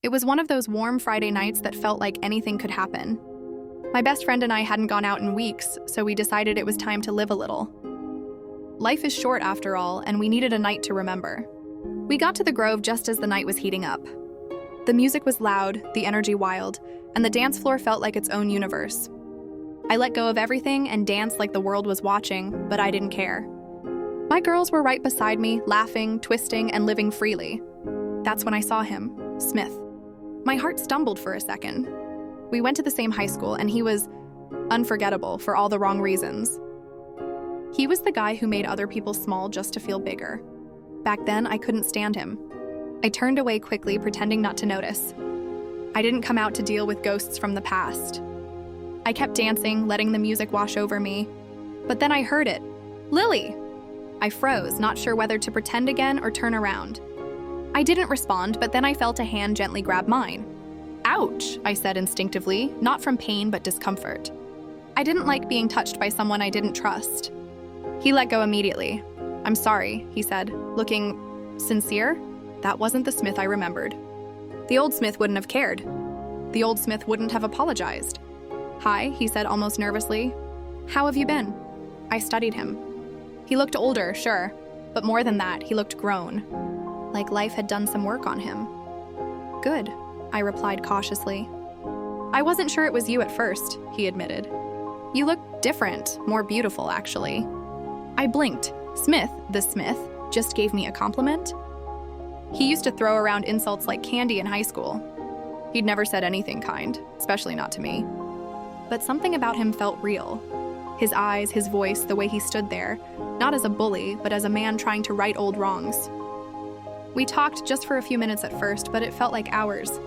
It was one of those warm Friday nights that felt like anything could happen. My best friend and I hadn't gone out in weeks, so we decided it was time to live a little. Life is short after all, and we needed a night to remember. We got to the Grove just as the night was heating up. The music was loud, the energy wild, and the dance floor felt like its own universe. I let go of everything and danced like the world was watching, but I didn't care. My girls were right beside me, laughing, twisting, and living freely. That's when I saw him, Smith. My heart stumbled for a second. We went to the same high school, and he was unforgettable for all the wrong reasons. He was the guy who made other people small just to feel bigger. Back then, I couldn't stand him. I turned away quickly, pretending not to notice. I didn't come out to deal with ghosts from the past. I kept dancing, letting the music wash over me. But then I heard it. Lily! I froze, not sure whether to pretend again or turn around. I didn't respond, but then I felt a hand gently grab mine. Ouch, I said instinctively, not from pain but discomfort. I didn't like being touched by someone I didn't trust. He let go immediately. I'm sorry, he said, looking sincere. That wasn't the Smith I remembered. The old Smith wouldn't have cared. The old Smith wouldn't have apologized. Hi, he said almost nervously. How have you been? I studied him. He looked older, sure, but more than that, he looked grown, like life had done some work on him. Good, I replied cautiously. I wasn't sure it was you at first, he admitted. You look different, more beautiful, actually. I blinked. Smith, the Smith, just gave me a compliment? He used to throw around insults like candy in high school. He'd never said anything kind, especially not to me. But something about him felt real. His eyes, his voice, the way he stood there, not as a bully, but as a man trying to right old wrongs. We talked just for a few minutes at first, but it felt like hours.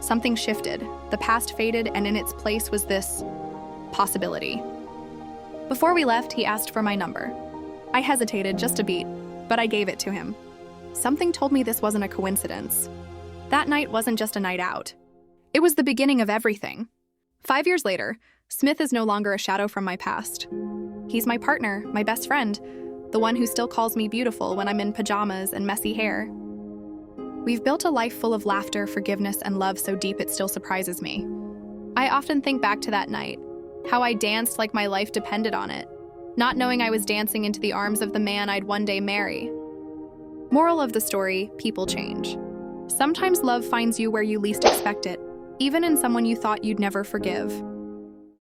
Something shifted, the past faded, and in its place was this possibility. Before we left, he asked for my number. I hesitated just a beat, but I gave it to him. Something told me this wasn't a coincidence. That night wasn't just a night out. It was the beginning of everything. 5 years later, Smith is no longer a shadow from my past. He's my partner, my best friend, the one who still calls me beautiful when I'm in pajamas and messy hair. We've built a life full of laughter, forgiveness, and love so deep it still surprises me. I often think back to that night, how I danced like my life depended on it, not knowing I was dancing into the arms of the man I'd one day marry. Moral of the story, people change. Sometimes love finds you where you least expect it, even in someone you thought you'd never forgive.